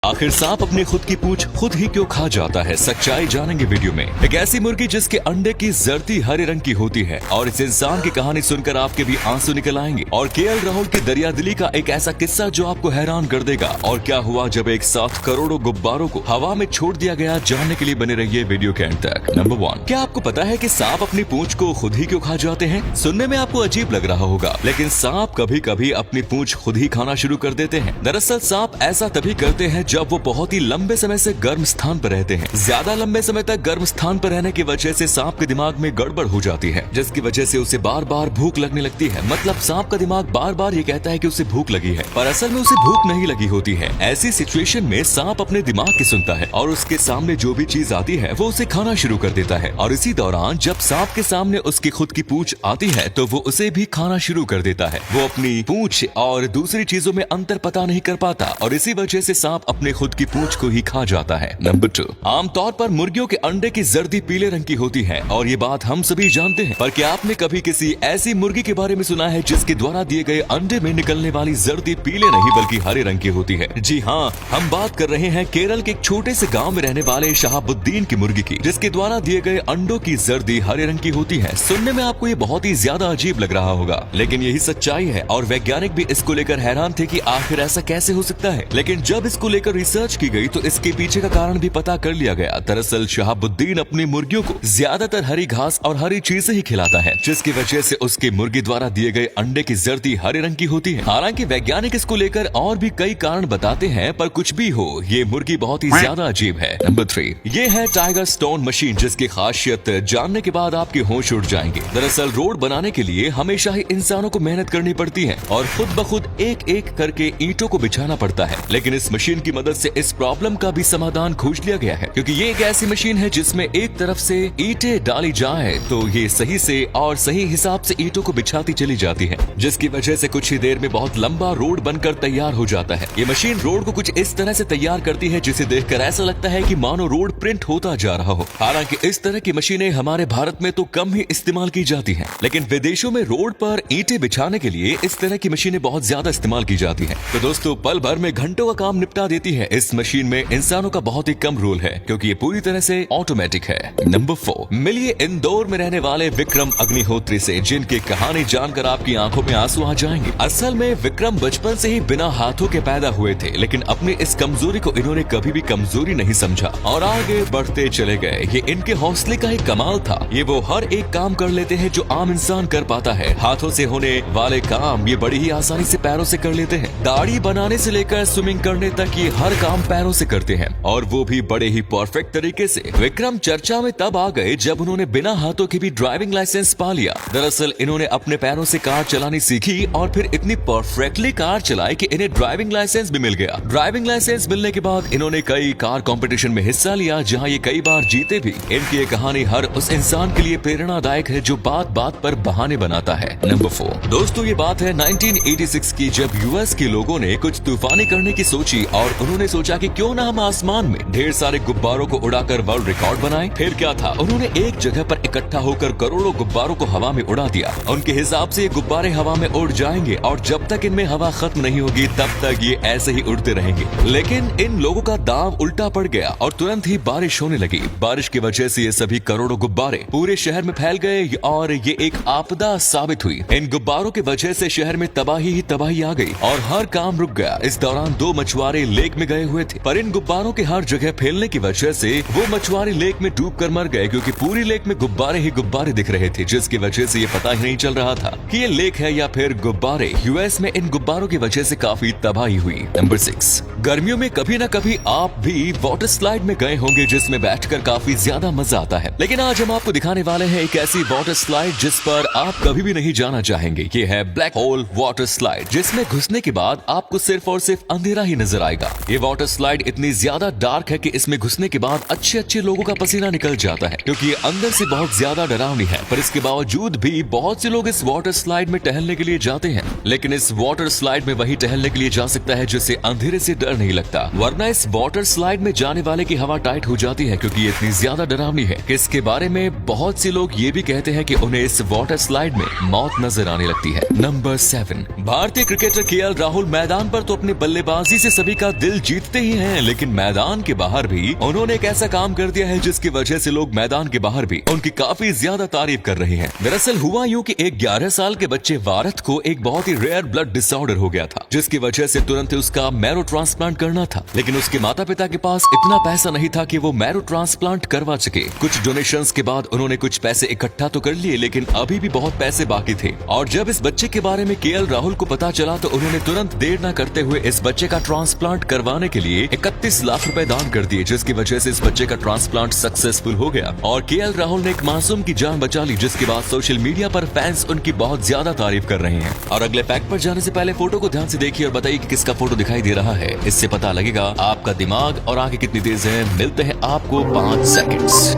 आखिर सांप अपनी खुद की पूंछ खुद ही क्यों खा जाता है, सच्चाई जानेंगे वीडियो में। एक ऐसी मुर्गी जिसके अंडे की जर्दी हरे रंग की होती है और इस इंसान की कहानी सुनकर आपके भी आंसू निकल आएंगे। और केएल राहुल की दरियादिली का एक ऐसा किस्सा जो आपको हैरान कर देगा। और क्या हुआ जब एक साथ करोड़ों गुब्बारों को हवा में छोड़ दिया गया, जानने के लिए बने रहिए वीडियो के अंत तक। नंबर 1, क्या आपको पता है कि सांप अपनी पूंछ को खुद ही क्यों खा जाते हैं? सुनने में आपको अजीब लग रहा होगा, लेकिन सांप कभी कभी अपनी पूंछ खुद ही खाना शुरू कर देते हैं। दरअसल सांप ऐसा तभी करते हैं जब वो बहुत ही लंबे समय से गर्म स्थान पर रहते हैं। ज्यादा लंबे समय तक गर्म स्थान पर रहने की वजह से सांप के दिमाग में गड़बड़ हो जाती है, जिसकी वजह से उसे बार बार भूख लगने लगती है। मतलब सांप का दिमाग बार बार ये कहता है कि उसे भूख लगी है, पर असल में उसे भूख नहीं लगी होती है। ऐसी सिचुएशन में सांप अपने दिमाग की सुनता है और उसके सामने जो भी चीज आती है वो उसे खाना शुरू कर देता है। और इसी दौरान जब सांप के सामने उसकी खुद की पूंछ आती है तो वो उसे भी खाना शुरू कर देता है। वो अपनी पूंछ और दूसरी चीजों में अंतर पता नहीं कर पाता और इसी वजह से सांप अपने खुद की पूंछ को ही खा जाता है। नंबर 2, आमतौर पर मुर्गियों के अंडे की जर्दी पीले रंग की होती है और ये बात हम सभी जानते हैं, पर क्या आपने कभी किसी ऐसी मुर्गी के बारे में सुना है जिसके द्वारा दिए गए अंडे में निकलने वाली जर्दी पीले नहीं बल्कि हरे रंग की होती है? जी हाँ, हम बात कर रहे हैं केरल के एक छोटे से गाँव में रहने वाले शहाबुद्दीन की मुर्गी की, जिसके द्वारा दिए गए अंडों की जर्दी हरे रंग की होती है। सुनने में आपको ये बहुत ही ज्यादा अजीब लग रहा होगा, लेकिन यही सच्चाई है और वैज्ञानिक भी इसको लेकर हैरान थे कि आखिर ऐसा कैसे हो सकता है। लेकिन जब इसको लेकर रिसर्च की गई तो इसके पीछे का कारण भी पता कर लिया गया। दरअसल शहाबुद्दीन अपनी मुर्गियों को ज्यादातर हरी घास और हरी चीजें ही खिलाता है, जिसकी वजह से उसकी मुर्गी द्वारा दिए गए अंडे की जर्दी हरे रंग की होती है। हालांकि वैज्ञानिक इसको लेकर और भी कई कारण बताते हैं, पर कुछ भी हो ये मुर्गी बहुत ही ज्यादा अजीब है। नंबर 3, ये है टाइगर स्टोन मशीन, जिसकी खासियत जानने के बाद आपके होश उड़ जाएंगे। दरअसल रोड बनाने के लिए हमेशा ही इंसानों को मेहनत करनी पड़ती है और खुद ब खुद एक एक करके ईंटों को बिछाना पड़ता है, लेकिन इस मशीन की मदद से इस प्रॉब्लम का भी समाधान खोज लिया गया है, क्योंकि ये एक ऐसी मशीन है जिसमें एक तरफ से ईंटें डाली जाए तो ये सही से और सही हिसाब से ईंटों को बिछाती चली जाती है, जिसकी वजह से कुछ ही देर में बहुत लंबा रोड बनकर तैयार हो जाता है। ये मशीन रोड को कुछ इस तरह से तैयार करती है जिसे देखकर ऐसा लगता है कि मानो रोड प्रिंट होता जा रहा हो। हालांकि इस तरह की मशीनें हमारे भारत में तो कम ही इस्तेमाल की जाती हैं, लेकिन विदेशों में रोड पर ईंटें बिछाने के लिए इस तरह की मशीनें बहुत ज्यादा इस्तेमाल की जाती हैं। तो दोस्तों, पल भर में घंटों का काम निपटा देती है। इस मशीन में इंसानों का बहुत ही कम रोल है, क्योंकि ये पूरी तरह से ऑटोमेटिक है। नंबर 4, मिलिए इंदौर में रहने वाले विक्रम अग्निहोत्री से, जिनकी कहानी जानकर आपकी आंखों में आंसू आ जाएंगे। असल में विक्रम बचपन से ही बिना हाथों के पैदा हुए थे, लेकिन अपनी इस कमजोरी को इन्होंने कभी भी कमजोरी नहीं समझा और आगे बढ़ते चले गए। ये इनके हौसले का ही कमाल था। ये वो हर एक काम कर लेते हैं जो आम इंसान कर पाता है। हाथों से होने वाले काम ये बड़ी ही आसानी से पैरों से कर लेते हैं। दाढ़ी बनाने से लेकर स्विमिंग करने तक ये हर काम पैरों से करते हैं, और वो भी बड़े ही परफेक्ट तरीके से। विक्रम चर्चा में तब आ गए जब उन्होंने बिना हाथों के भी ड्राइविंग लाइसेंस पा लिया। दरअसल इन्होंने अपने पैरों से कार चलानी सीखी और फिर इतनी परफेक्टली कार चलाई कि इन्हें ड्राइविंग लाइसेंस भी मिल गया। ड्राइविंग लाइसेंस मिलने के बाद इन्होंने कई कार कंपटीशन में हिस्सा लिया, जहां ये कई बार जीते भी। इनकी ये कहानी हर उस इंसान के लिए प्रेरणादायक है जो बात बात पर बहाने बनाता है। नंबर 4, दोस्तों ये बात है 1986 की, जब यूएस के लोगों ने कुछ तूफानी करने की सोची और उन्होंने सोचा कि क्यों ना हम आसमान में ढेर सारे गुब्बारों को उड़ाकर वर्ल्ड रिकॉर्ड बनाएं। फिर क्या था, उन्होंने एक जगह पर इकट्ठा होकर करोड़ों गुब्बारों को हवा में उड़ा दिया। उनके हिसाब से ये गुब्बारे हवा में उड़ जाएंगे और जब तक इनमें हवा खत्म नहीं होगी तब तक ये ऐसे ही उड़ते रहेंगे। लेकिन इन लोगों का दांव उल्टा पड़ गया और तुरंत ही बारिश होने लगी। बारिश की वजह से ये सभी करोड़ों गुब्बारे पूरे शहर में फैल गए और ये एक आपदा साबित हुई। इन गुब्बारों की वजह से शहर में तबाही ही तबाही आ गई और हर काम रुक गया। इस दौरान 2 मछुआरे लेक में गए हुए थे, पर इन गुब्बारों के हर जगह फैलने की वजह से वो मछुआरे लेक में डूब कर मर गए, क्योंकि पूरी लेक में गुब्बारे ही गुब्बारे दिख रहे थे, जिसकी वजह से ये पता ही नहीं चल रहा था कि ये लेक है या फिर गुब्बारे। यूएस में इन गुब्बारों की वजह से काफी तबाही हुई। नंबर 6, गर्मियों में कभी न कभी आप भी वाटर स्लाइड में गए होंगे, जिसमें बैठकर काफी ज्यादा मजा आता है। लेकिन आज हम आपको दिखाने वाले हैं एक ऐसी वाटर स्लाइड जिस पर आप कभी भी नहीं जाना चाहेंगे। ये है ब्लैक होल वाटर स्लाइड, जिसमें घुसने के बाद आपको सिर्फ और सिर्फ अंधेरा ही नजर आएगा। ये वाटर स्लाइड इतनी ज्यादा डार्क है कि इसमें घुसने के बाद अच्छे अच्छे लोगों का पसीना निकल जाता है, क्योंकि ये अंदर से बहुत ज्यादा डरावनी है। पर इसके बावजूद भी बहुत से लोग इस वाटर स्लाइड में टहलने के लिए जाते हैं। लेकिन इस वाटर स्लाइड में वही टहलने के लिए जा सकता है जिसे अंधेरे से डर नहीं लगता, वरना इस वाटर स्लाइड में जाने वाले की हवा टाइट हो जाती है, क्योंकि ये इतनी ज्यादा डरावनी है कि इसके बारे में बहुत से लोग ये भी कहते हैं कि उन्हें इस वाटर स्लाइड में मौत नजर आने लगती है। नंबर 7, भारतीय क्रिकेटर केएल राहुल मैदान पर तो अपनी बल्लेबाजी से सभी का दिल खेल जीतते ही हैं, लेकिन मैदान के बाहर भी उन्होंने एक ऐसा काम कर दिया है जिसकी वजह से लोग मैदान के बाहर भी उनकी काफी ज्यादा तारीफ कर रहे हैं। दरअसल हुआ यूं कि एक 11 साल के बच्चे वारथ को एक बहुत ही रेयर ब्लड डिसऑर्डर हो गया था, जिसकी वजह से तुरंत उसका मैरो ट्रांसप्लांट करना था, लेकिन उसके माता पिता के पास इतना पैसा नहीं था कि वो मैरो ट्रांसप्लांट करवा सके। कुछ डोनेशंस के बाद उन्होंने कुछ पैसे इकट्ठा तो कर लिए, लेकिन अभी भी बहुत पैसे बाकी थे। और जब इस बच्चे के बारे में केएल राहुल को पता चला तो उन्होंने तुरंत देर न करते हुए इस बच्चे का ट्रांसप्लांट करवाने के लिए 31 लाख रुपए दान कर दिए, जिसकी वजह से इस बच्चे का ट्रांसप्लांट सक्सेसफुल हो गया और केएल राहुल ने एक मासूम की जान बचा ली, जिसके बाद सोशल मीडिया पर फैंस उनकी बहुत ज्यादा तारीफ कर रहे हैं। और अगले फैक्ट पर जाने से पहले फोटो को ध्यान से देखिए और बताइए कि किसका फोटो दिखाई दे रहा है। इससे पता लगेगा आपका दिमाग और आंखें कितनी तेज है। मिलते हैं आपको 5 सेकंड्स।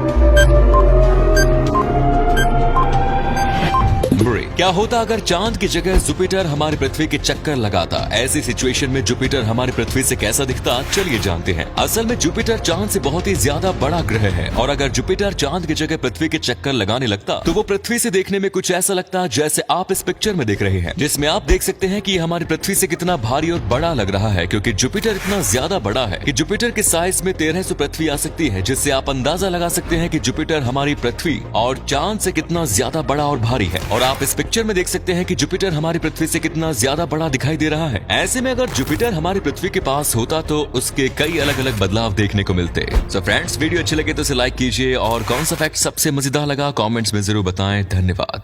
क्या होता अगर चांद की जगह जुपिटर हमारी पृथ्वी के चक्कर लगाता? ऐसी सिचुएशन में जुपिटर हमारी पृथ्वी से कैसा दिखता, चलिए जानते हैं। असल में जुपिटर चांद से बहुत ही ज्यादा बड़ा ग्रह है और अगर जुपिटर चांद की जगह पृथ्वी के चक्कर लगाने लगता तो वो पृथ्वी से देखने में कुछ ऐसा लगता जैसे आप इस पिक्चर में देख रहे हैं, जिसमें आप देख सकते हैं कि हमारी पृथ्वी से कितना भारी और बड़ा लग रहा है, क्योंकि जुपिटर इतना ज्यादा बड़ा है कि जुपिटर के साइज में 1300 पृथ्वी आ सकती है, जिससे आप अंदाजा लगा सकते हैं कि जुपिटर हमारी पृथ्वी और चांद से कितना ज्यादा बड़ा और भारी है। और आप इस पिक्चर में देख सकते हैं कि जुपिटर हमारी पृथ्वी से कितना ज्यादा बड़ा दिखाई दे रहा है। ऐसे में अगर जुपिटर हमारी पृथ्वी के पास होता तो उसके कई अलग अलग बदलाव देखने को मिलते। सो फ्रेंड्स, वीडियो अच्छी लगे तो इसे लाइक कीजिए और कौन सा फैक्ट सबसे मजेदार लगा कमेंट्स में जरूर बताएं। धन्यवाद।